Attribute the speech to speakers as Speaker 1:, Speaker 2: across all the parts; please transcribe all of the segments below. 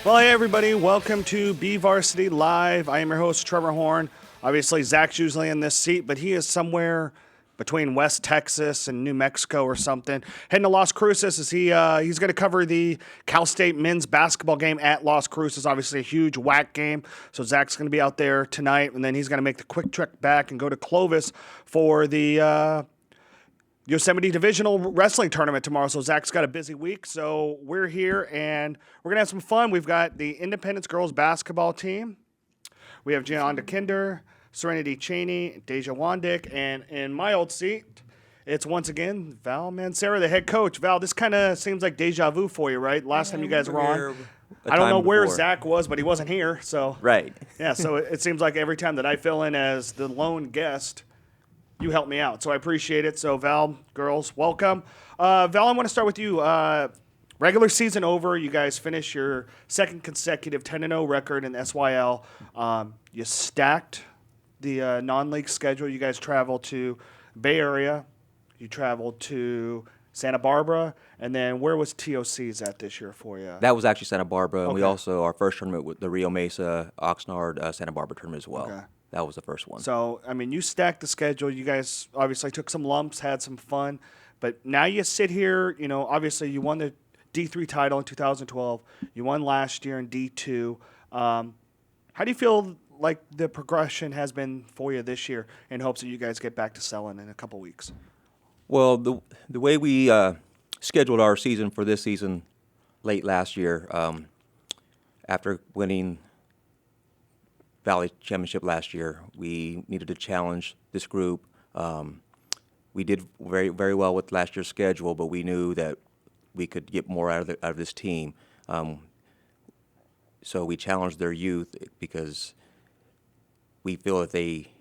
Speaker 1: Well, hey, everybody. Welcome to BVarsity Live. I am your host, Trevor Horn. Obviously, Zach's usually in this seat, but he is somewhere between West Texas and New Mexico or something. Heading to Las Cruces as he's going to cover the Cal State men's basketball game at Las Cruces. Obviously, a huge WAC game. So Zach's going to be out there tonight, and then he's going to make the quick trek back and go to Clovis for the Yosemite Divisional Wrestling Tournament tomorrow. So Zach's got a busy week. So we're here and we're going to have some fun. We've got the Independence girls basketball team. We have Gianna Kinder, Serenity Cheney, Deja Wandick, and in my old seat, it's once again Val Mancera, the head coach. Val, this kind of seems like deja vu for you, right? Last time you guys were on. I don't know where Zach was, but he wasn't here. So
Speaker 2: right.
Speaker 1: Yeah, so it seems like every time that I fill in as the lone guest, you help me out, so I appreciate it. So, Val, girls, welcome. Val, I want to start with you. Regular season over. You guys finished your second consecutive 10-0 record in SYL. You stacked the non-league schedule. You guys traveled to Bay Area. You traveled to Santa Barbara. And then where was TOC's at this year for you?
Speaker 2: That was actually Santa Barbara. And
Speaker 1: Okay.
Speaker 2: we also, our first tournament with the Rio Mesa, Oxnard, Santa Barbara tournament as well.
Speaker 1: Okay.
Speaker 2: That was the first one.
Speaker 1: So, I mean, you stacked the schedule. You guys obviously took some lumps, had some fun. But now you sit here, you know, obviously you won the D3 title in 2012. You won last year in D2. How do you feel like the progression has been for you this year in hopes that you guys get back to selling in a couple weeks?
Speaker 2: Well, the way we scheduled our season for this season late last year, after winning Valley Championship last year, we needed to challenge this group. We did very, very well with last year's schedule, but we knew that we could get more out of this team. So we challenged their youth because we feel that they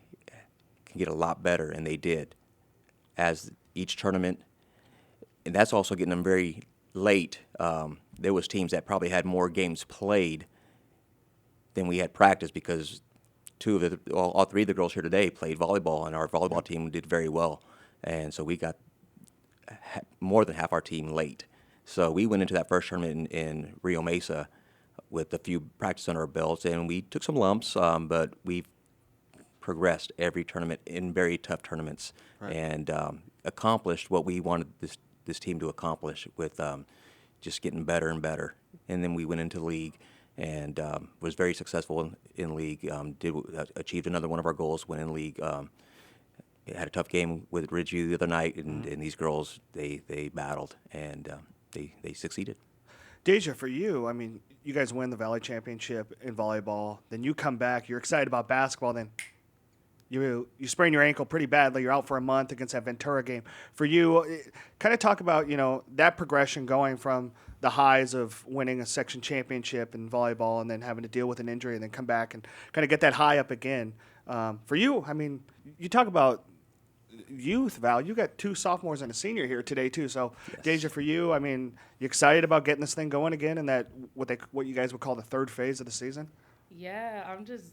Speaker 2: can get a lot better, and they did. As each tournament, and that's also getting them very late. There was teams that probably had more games played than we had practice because all three of the girls here today played volleyball, and our volleyball team did very well. And so we got more than half our team late. So we went into that first tournament in Rio Mesa with a few practice under our belts, and we took some lumps, but we've progressed every tournament in very tough tournaments, right, and accomplished what we wanted this team to accomplish with just getting better and better. And then we went into league and was very successful in league. Achieved another one of our goals, went in league. Had a tough game with Ridgeview the other night, and these girls, they battled, and they succeeded.
Speaker 1: Deja, for you, I mean, you guys win the Valley Championship in volleyball. Then you come back. You're excited about basketball. Then you sprain your ankle pretty badly. You're out for a month against that Ventura game. For you, kind of talk about, you know, that progression going from the highs of winning a section championship in volleyball and then having to deal with an injury and then come back and kind of get that high up again. For you, I mean, you talk about youth, Val. You got two sophomores and a senior here today too. So, yes. Deja, for you, I mean, you excited about getting this thing going again in that what you guys would call the third phase of the season?
Speaker 3: Yeah, I'm just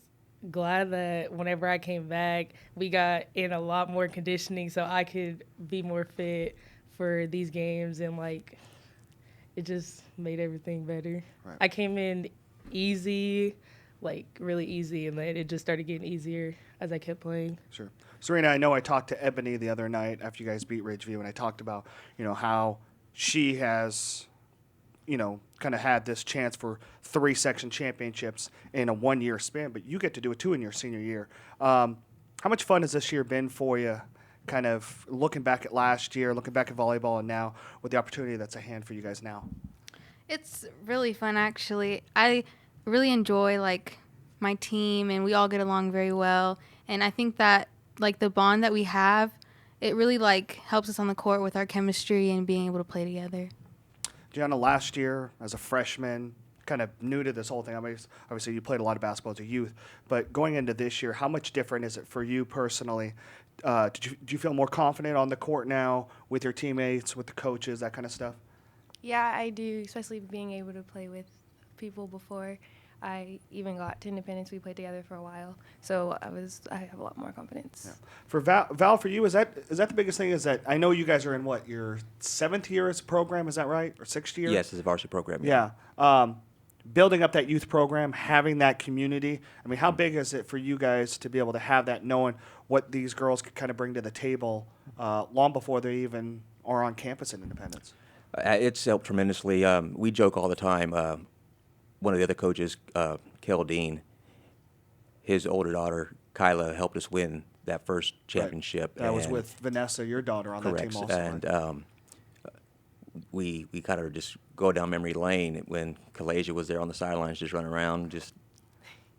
Speaker 3: glad that whenever I came back, we got in a lot more conditioning so I could be more fit for these games, and like it just made everything better. Right. I came in easy, like really easy, and then it just started getting easier as I kept playing.
Speaker 1: Sure. Serena, I know I talked to Ebony the other night after you guys beat Ridgeview, and I talked about, you know, how she has, you know, kind of had this chance for 3 section championships in a 1-year span, but you get to do it 2 in your senior year. How much fun has this year been for you, kind of looking back at last year, looking back at volleyball, and now with the opportunity that's at hand for you guys now?
Speaker 4: It's really fun, actually. I really enjoy, like, my team, and we all get along very well. And I think that, like, the bond that we have, it really, like, helps us on the court with our chemistry and being able to play together.
Speaker 1: Gianna, last year as a freshman, kind of new to this whole thing. I mean, obviously you played a lot of basketball as a youth, but going into this year, how much different is it for you personally? Do you feel more confident on the court now with your teammates, with the coaches, that kind of stuff?
Speaker 5: Yeah, I do, especially being able to play with people before I even got to Independence. We played together for a while, so I have a lot more confidence.
Speaker 1: Yeah. For Val, for you, is that the biggest thing? Is that I know you guys are in your 7th year as a program? Is that right, or 6th year?
Speaker 2: Yes, it's a varsity program.
Speaker 1: Yeah. building up that youth program, having that community. I mean, how big is it for you guys to be able to have that, knowing what these girls could kind of bring to the table long before they even are on campus in Independence?
Speaker 2: It's helped tremendously. We joke all the time. One of the other coaches, Kel Dean, his older daughter, Kyla, helped us win that first championship.
Speaker 1: That was with Vanessa, your daughter, on that
Speaker 2: Correct.
Speaker 1: team also.
Speaker 2: And we kind of just go down memory lane when Kalasia was there on the sidelines, just running around, just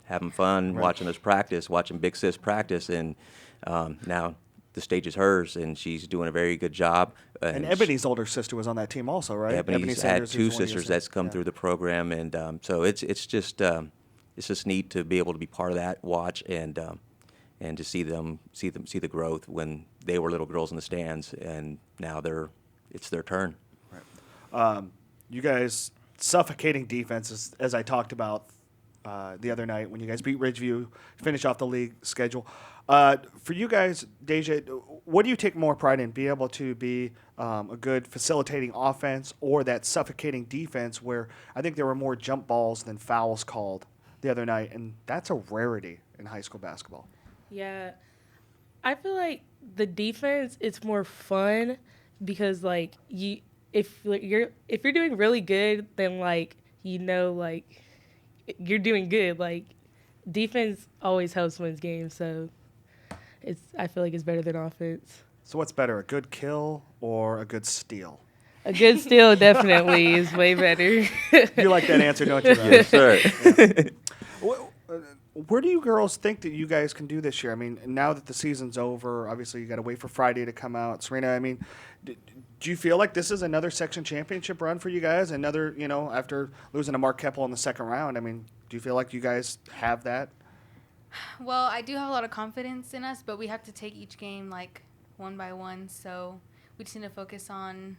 Speaker 2: having fun, watching us practice, watching Big Sis practice. And now the stage is hers, and she's doing a very good job.
Speaker 1: And Ebony's older sister was on that team also, right?
Speaker 2: Ebony's had
Speaker 1: Sanders,
Speaker 2: two
Speaker 1: who's one of your
Speaker 2: sisters that's come through the program, and so it's just neat to be able to be part of that, watch, and to see the growth when they were little girls in the stands, and now it's their turn.
Speaker 1: You guys, suffocating defenses, as I talked about the other night when you guys beat Ridgeview, finish off the league schedule. For you guys, Deja, what do you take more pride in? Be able to be a good facilitating offense, or that suffocating defense where I think there were more jump balls than fouls called the other night, and that's a rarity in high school basketball.
Speaker 3: Yeah. I feel like the defense, it's more fun because like if you're doing really good, then like like you're doing good. Like defense always helps wins games, so I feel like it's better than offense.
Speaker 1: So what's better, a good kill or a good steal?
Speaker 3: A good steal definitely is way better.
Speaker 1: You like that answer, don't you, Ryan?
Speaker 2: Yes, sir.
Speaker 1: Where do you girls think that you guys can do this year? I mean, now that the season's over, obviously you got to wait for Friday to come out. Serena, I mean, do you feel like this is another section championship run for you guys? Another, after losing to Mark Keppel in the second round, I mean, do you feel like you guys have that?
Speaker 4: Well, I do have a lot of confidence in us, but we have to take each game like one by one. So we just need to focus on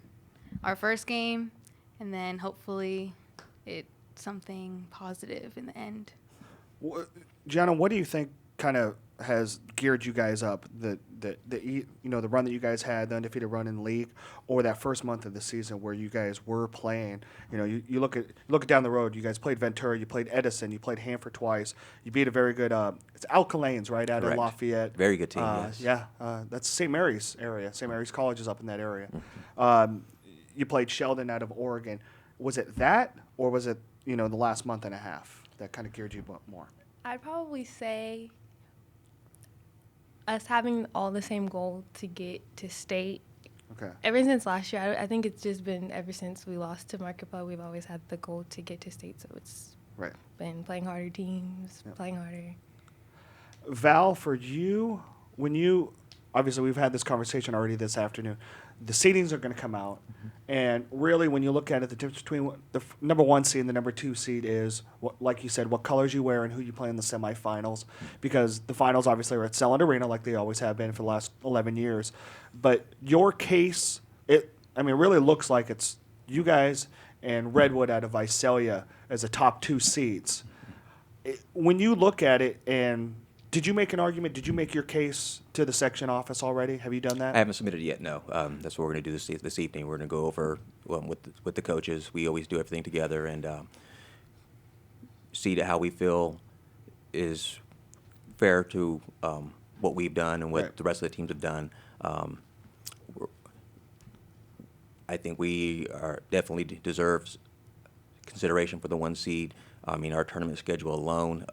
Speaker 4: our first game, and then hopefully it's something positive in the end.
Speaker 1: Gianna, what do you think kind of has geared you guys up? The run that you guys had, the undefeated run in the league, or that first month of the season where you guys were playing. You look at down the road. You guys played Ventura, you played Edison, you played Hanford twice. You beat a very good. It's Alcalanes, right, out
Speaker 2: Correct.
Speaker 1: in Lafayette.
Speaker 2: Very good team. Yes.
Speaker 1: Yeah, that's St. Mary's area. St. Mary's College is up in that area. You played Sheldon out of Oregon. Was it that, or was it the last month and a half that kind of geared you more?
Speaker 5: I'd probably say us having all the same goal to get to state.
Speaker 1: Okay.
Speaker 5: Ever since last year, I think it's just been ever since we lost to Markapel, we've always had the goal to get to state. So it's been playing harder teams, playing harder.
Speaker 1: Val, for you, obviously we've had this conversation already this afternoon. The seedings are going to come out, and really when you look at it, the difference between the number one seed and the number two seed is, like you said, what colors you wear and who you play in the semifinals, because the finals obviously are at Selland Arena like they always have been for the last 11 years. But your case, it really looks like it's you guys and Redwood out of Visalia as the top two seeds. When you look at it, and did you make an argument? Did you make your case to the section office already? Have you done that?
Speaker 2: I haven't submitted it yet, no. That's what we're going to do this evening. We're going to go over with the coaches. We always do everything together and see how we feel is fair to what we've done and what the rest of the teams have done. I think we definitely deserve consideration for the one seed. I mean, our tournament schedule alone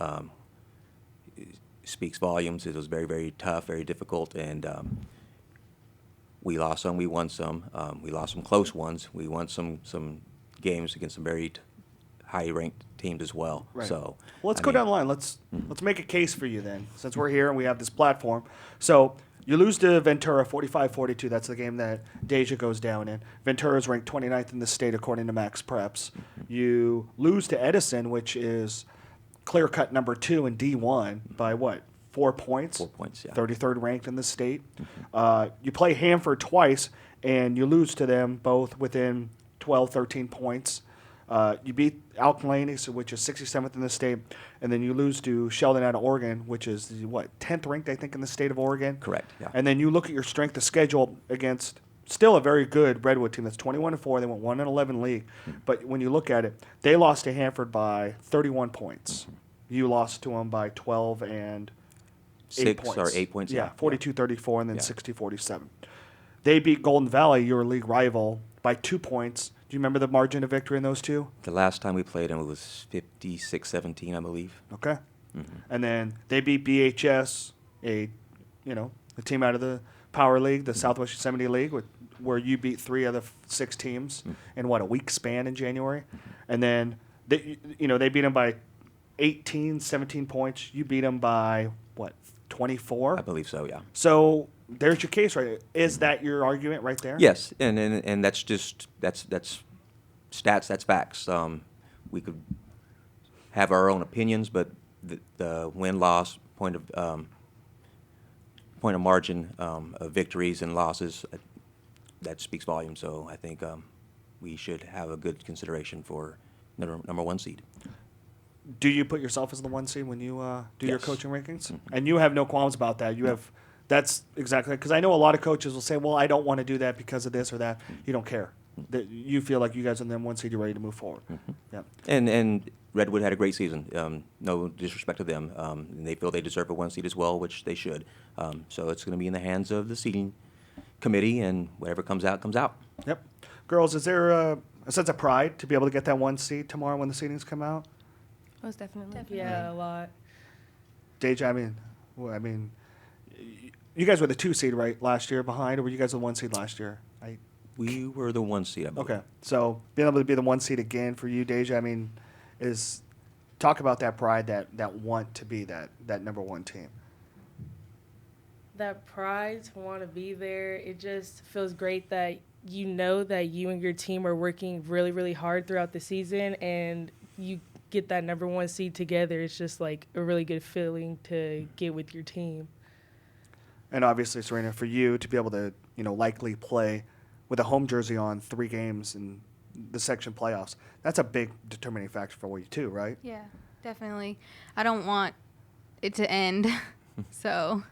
Speaker 2: speaks volumes. It was very, very tough, very difficult, and we lost some, we won some. We lost some close ones. We won some games against some very high-ranked teams as well.
Speaker 1: Right.
Speaker 2: So,
Speaker 1: well, let's go down the line. Let's make a case for you then, since we're here and we have this platform. So you lose to Ventura 45-42. That's the game that Deja goes down in. Ventura is ranked 29th in the state according to Max Preps. You lose to Edison, which is clear-cut number 2 in D1 by what? 4 points?
Speaker 2: 4 points, yeah.
Speaker 1: 33rd ranked in the state. You play Hanford twice, and you lose to them both within 12, 13 points. You beat Alcalanes, which is 67th in the state, and then you lose to Sheldon out of Oregon, which is, 10th ranked, I think, in the state of Oregon?
Speaker 2: Correct, yeah.
Speaker 1: And then you look at your strength of schedule against still a very good Redwood team. That's 21-4. They went 1-11 league. But when you look at it, they lost to Hanford by 31 points. You lost to them by 12 and 8
Speaker 2: 6
Speaker 1: points.
Speaker 2: or 8 points.
Speaker 1: Yeah, 42-34 and then
Speaker 2: Yeah.
Speaker 1: 60-47. They beat Golden Valley, your league rival, by 2 points. Do you remember the margin of victory in those two?
Speaker 2: The last time we played them, it was 56-17, I believe.
Speaker 1: Okay. And then they beat BHS, a team out of the Power League, the Southwest Yosemite League, where you beat 3 of the 6 teams in a week span in January. And then they beat them by 18, 17 points. You beat them by 24?
Speaker 2: I believe so, yeah.
Speaker 1: So there's your case, right? Is that your argument right there?
Speaker 2: Yes, and that's just that's stats, that's facts. We could have our own opinions, but the win-loss point of margin of victories and losses, that speaks volumes. So I think we should have a good consideration for number 1 seed.
Speaker 1: Do you put yourself as the 1 seed when you do your
Speaker 2: Yes.
Speaker 1: coaching rankings? And you have no qualms about that. You have. That's exactly because I know a lot of coaches will say, "Well, I don't want to do that because of this or that." You don't care. That you feel like you guys are the 1 seed. You're ready to move forward. Yeah.
Speaker 2: And Redwood had a great season. No disrespect to them. And they feel they deserve a 1 seed as well, which they should. So it's going to be in the hands of the seeding committee, and whatever comes out, comes out.
Speaker 1: Yep. Girls, is there a sense of pride to be able to get that 1 seed tomorrow when the seedings come out?
Speaker 5: Most definitely.
Speaker 3: Yeah, a lot.
Speaker 1: Deja, I mean, you guys were the 2 seed right last year behind, or were you guys the 1 seed last year?
Speaker 2: We were the 1 seed, I believe.
Speaker 1: Okay, so being able to be the 1 seed again for you, Deja, is talk about that pride, that want to be that number 1 team.
Speaker 3: That pride to want to be there, it just feels great that you know that you and your team are working really, really hard throughout the season, and you get that number 1 seed together. It's just like a really good feeling to get with your team.
Speaker 1: And obviously, Serena, for you to be able to, likely play with a home jersey on 3 games in the section playoffs, that's a big determining factor for you too, right?
Speaker 4: Yeah, definitely. I don't want it to end, so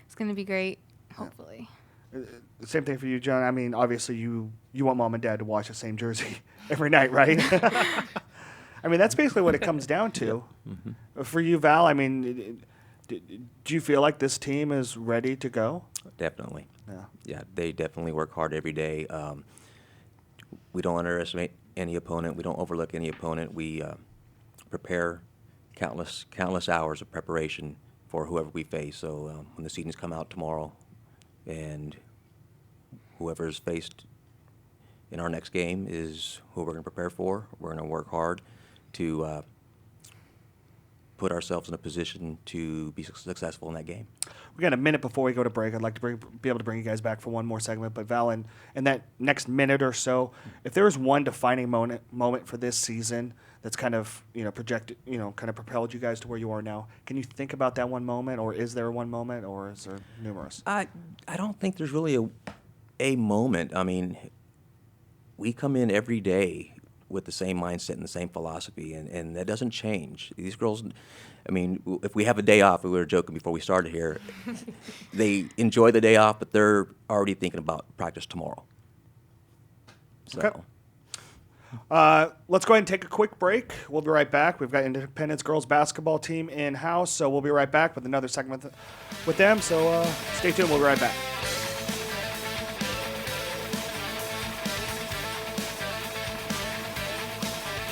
Speaker 4: it's going to be great, hopefully.
Speaker 1: The same thing for you, John. Obviously, you want mom and dad to watch the same jersey every night, right? That's basically what it comes down to. For you, Val, do you feel like this team is ready to go?
Speaker 2: Definitely.
Speaker 1: Yeah.
Speaker 2: Yeah, they definitely work hard every day. We don't underestimate any opponent. We don't overlook any opponent. We prepare countless hours of preparation for whoever we face. So when the seedings come out tomorrow, and whoever is faced in our next game is who we're going to prepare for. We're going to work hard to put ourselves in a position to be successful in that game.
Speaker 1: We got a minute before we go to break. I'd like to be able to bring you guys back for one more segment. But Val, in that next minute or so, if there was one defining moment for this season that's kind of projected, kind of propelled you guys to where you are now, can you think about that one moment, or is there one moment, or is there numerous?
Speaker 2: I don't think there's really a moment. We come in every day with the same mindset and the same philosophy, and that doesn't change. These girls, if we have a day off, we were joking before we started here, they enjoy the day off, but they're already thinking about practice tomorrow. So.
Speaker 1: Okay. Let's go ahead and take a quick break. We'll be right back. We've got Independence girls basketball team in-house, so we'll be right back with another segment with them. So stay tuned. We'll be right back.